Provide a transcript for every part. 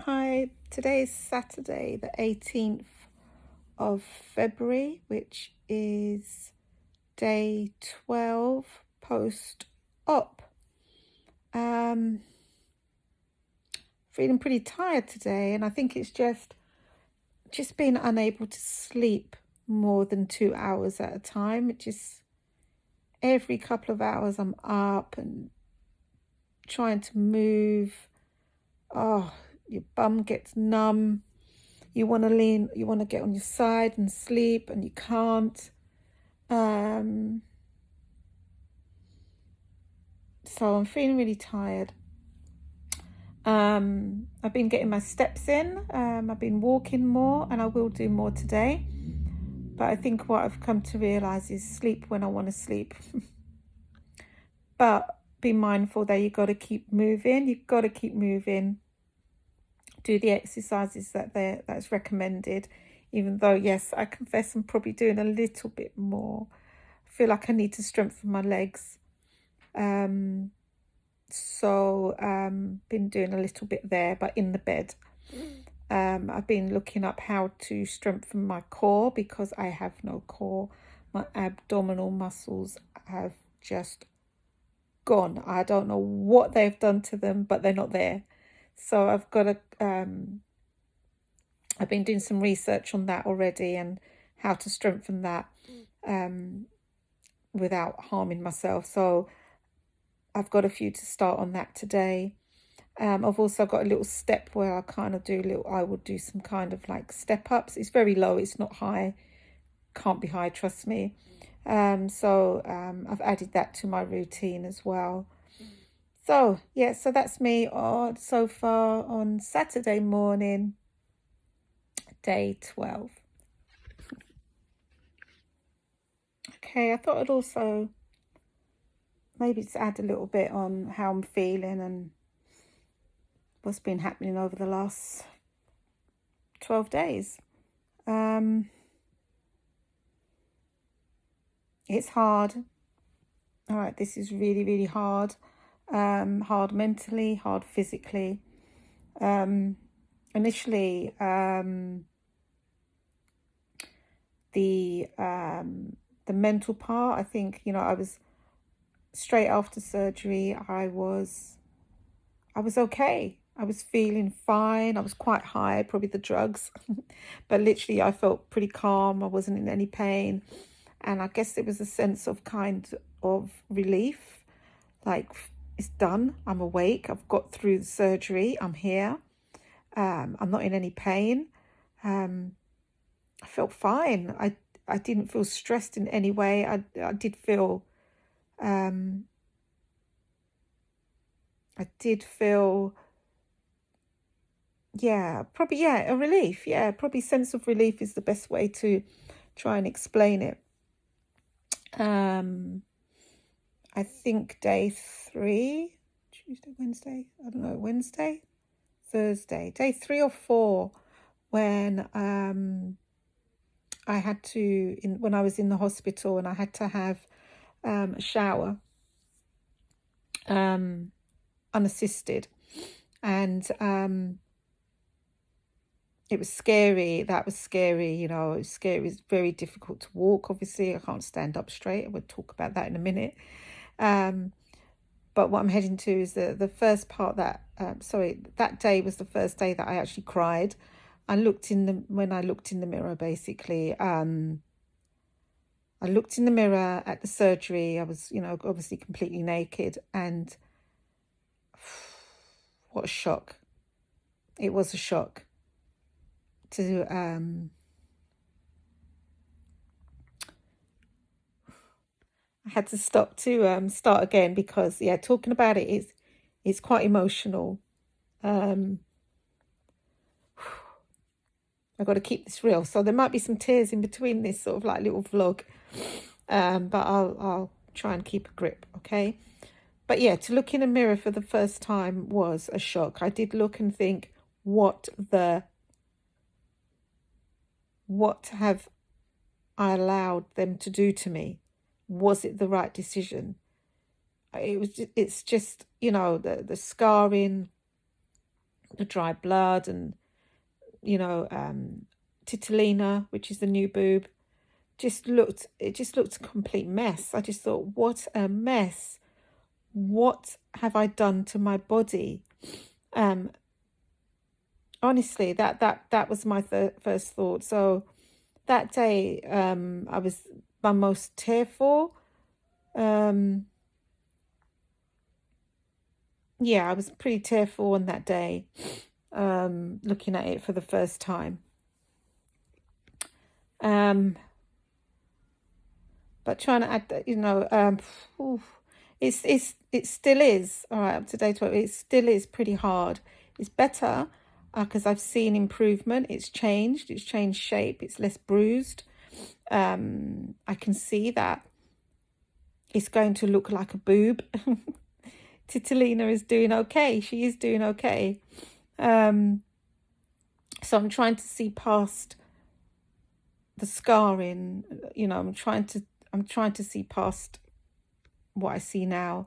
Hi, today is Saturday, the 18th of February, which is day 12 post-op. Um, Feeling pretty tired today, and I think it's just being unable to sleep more than 2 hours at a time. It just every couple of hours I'm up and trying to move. Oh, your bum gets numb. You want to lean, you want to get on your side and sleep, and you can't. So I'm feeling really tired. I've been getting my steps in. I've been walking more, and I will do more today. But I think what I've come to realize is sleep when I want to sleep. But be mindful that you got to keep moving. You've got to keep moving. Do the exercises that's recommended. Even though, yes, I confess I'm probably doing a little bit more. I feel like I need to strengthen my legs. Been doing a little bit there, but in the bed. I've been looking up how to strengthen my core because I have no core. My abdominal muscles have just gone. I don't know what they've done to them, but they're not there. So I've got I've been doing some research on that already and how to strengthen that without harming myself. So I've got a few to start on that today. I've also got a little step where I kind of I would do some kind of like step ups. It's very low, it's not high, can't be high, trust me. I've added that to my routine as well. So, yeah, so that's me so far on Saturday morning, day 12. Okay, I thought I'd also maybe just add a little bit on how I'm feeling and what's been happening over the last 12 days. It's hard. All right, this is really, really hard. Hard mentally, hard physically. Initially, the mental part, I think, I was straight after surgery, I was okay. I was feeling fine. I was quite high, probably the drugs, but literally I felt pretty calm. I wasn't in any pain. And I guess it was a sense of kind of relief, like it's done. I'm awake. I've got through the surgery. I'm here. I'm not in any pain. I felt fine. I didn't feel stressed in any way. I did feel a relief. Yeah, probably sense of relief is the best way to try and explain it. I think day 3, Tuesday, Wednesday, I don't know, Wednesday, Thursday, day 3 or 4, when I had to, when I was in the hospital and I had to have a shower, unassisted, and it was scary. That was scary, it was scary. It was very difficult to walk, obviously. I can't stand up straight. We'll talk about that in a minute. But what I'm heading to is the first part that, that day was the first day that I actually cried. When I looked in the mirror, basically, I looked in the mirror at the surgery. I was, obviously completely naked, and what a shock. It was a shock to, I had to stop to start again because, yeah, talking about it's quite emotional. I've got to keep this real. So there might be some tears in between this sort of like little vlog. But I'll try and keep a grip, okay? But yeah, to look in a mirror for the first time was a shock. I did look and think, what have I allowed them to do to me? Was it the right decision? It's just, the scarring, the dry blood, and Titalina, which is the new boob, just looked a complete mess. I just thought, what a mess. What have I done to my body? Honestly, that was my first thought. So that day, I was my most tearful. Yeah, I was pretty tearful on that day, looking at it for the first time. But trying to add, it still is, all right, up to date. It still is pretty hard. It's better because I've seen improvement. It's changed shape. It's less bruised. I can see that it's going to look like a boob. Titalina is doing okay. She is doing okay. So I'm trying to see past the scarring. I'm trying to see past what I see now.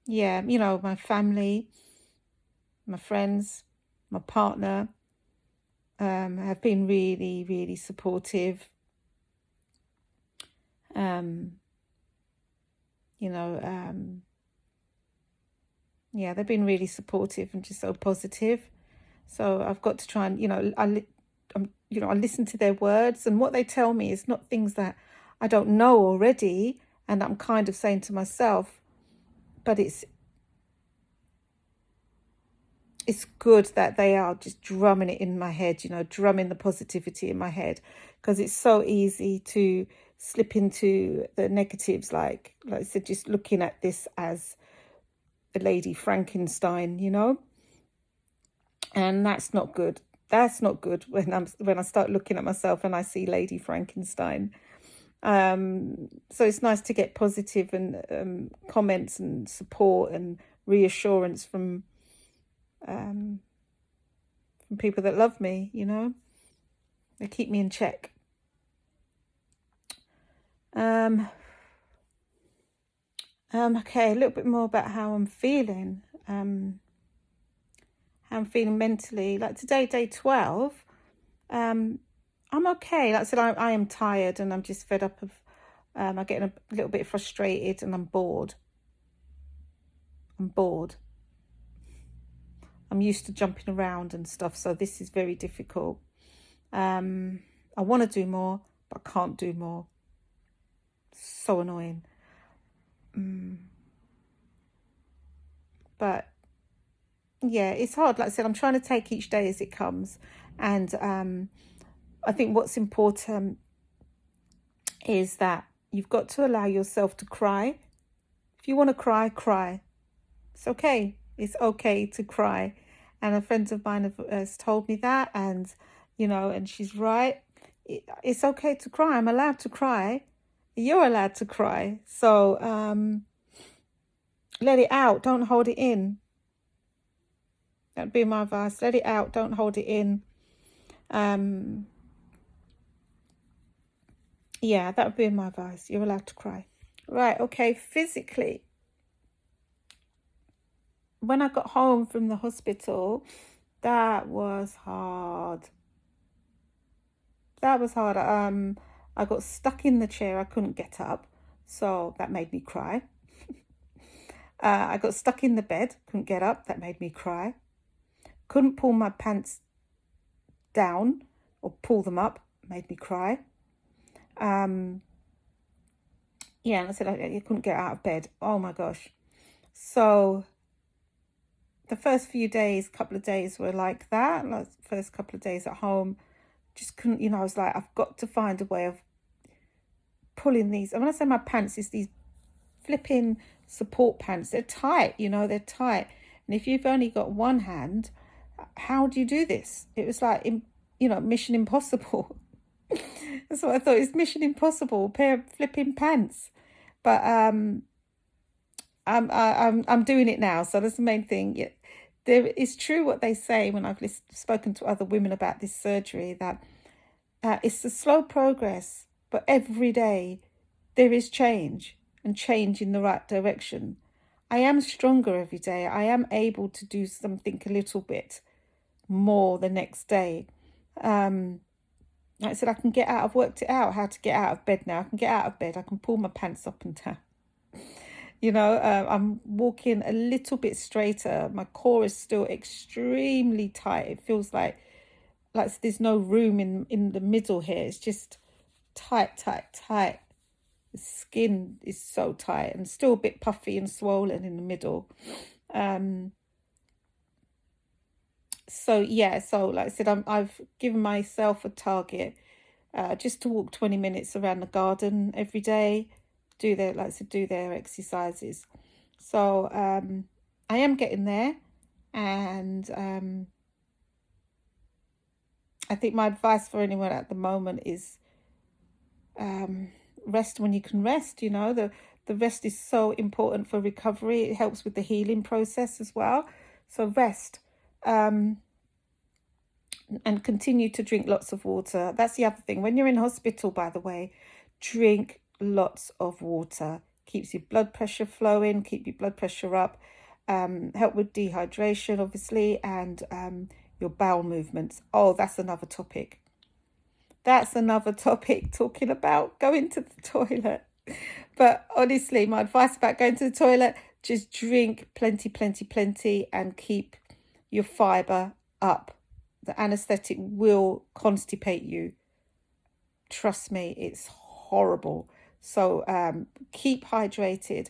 Yeah, my family, my friends, my partner have been really, really supportive. Yeah, they've been really supportive and just so positive. So I've got to try and, I listen to their words, and what they tell me is not things that I don't know already, and I'm kind of saying to myself, but it's good that they are just drumming it in my head, drumming the positivity in my head, because it's so easy to slip into the negatives, like I said, just looking at this as a Lady Frankenstein, and that's not good. That's not good when I start looking at myself and I see Lady Frankenstein. So it's nice to get positive and comments and support and reassurance from people that love me. They keep me in check. Okay, a little bit more about how I'm feeling. How I'm feeling mentally. Like today, day 12. I'm okay. Like I said, I am tired, and I'm just fed up of. I'm getting a little bit frustrated, and I'm bored. I'm used to jumping around and stuff, so this is very difficult. I want to do more, but I can't do more. So annoying. But yeah, it's hard. Like I said, I'm trying to take each day as it comes, and I think what's important is that you've got to allow yourself to cry. If you want to cry, cry. It's okay. It's okay to cry. And a friend of mine has told me that, and and she's right. It's okay to cry. I'm allowed to cry. You're allowed to cry. So let it out. Don't hold it in. That'd be my advice. Let it out. Don't hold it in. Yeah, that would be my advice. You're allowed to cry. Right, okay, physically. When I got home from the hospital, that was hard. That was hard. I got stuck in the chair. I couldn't get up. So that made me cry. I got stuck in the bed. Couldn't get up. That made me cry. Couldn't pull my pants down or pull them up. Made me cry. Yeah, and I said I couldn't get out of bed. Oh my gosh. So the first few days, couple of days were like that. Like the first couple of days at home, just couldn't, I was like, I've got to find a way of pulling these. And when I say my pants, it's these flipping support pants. They're tight, they're tight. And if you've only got one hand, how do you do this? It was like, Mission Impossible. That's what I thought. It's Mission Impossible, a pair of flipping pants. But I'm doing it now. So that's the main thing. Yeah, it's true what they say when I've spoken to other women about this surgery, that it's a slow progress, but every day there is change, and change in the right direction. I am stronger every day. I am able to do something a little bit more the next day. Like I said, I can get out. I've worked it out how to get out of bed now. I can get out of bed. I can pull my pants up and down. I'm walking a little bit straighter. My core is still extremely tight. It feels like there's no room in the middle here. It's just tight, tight, tight. The skin is so tight and still a bit puffy and swollen in the middle. So yeah, so like I said, I've given myself a target, just to walk 20 minutes around the garden every day, do their exercises. So I am getting there, and I think my advice for anyone at the moment is rest when you can rest. The rest is so important for recovery. It helps with the healing process as well. So rest. And continue to drink lots of water. That's the other thing. When you're in hospital, by the way, drink lots of water. Keeps your blood pressure flowing, keep your blood pressure up, help with dehydration, obviously, and your bowel movements. Oh, that's another topic. That's another topic, talking about going to the toilet. But honestly, my advice about going to the toilet, just drink plenty, plenty, plenty, and keep your fiber up. The anesthetic will constipate you. Trust me, it's horrible. So keep hydrated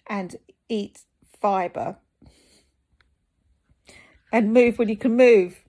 and eat fiber and move when you can move.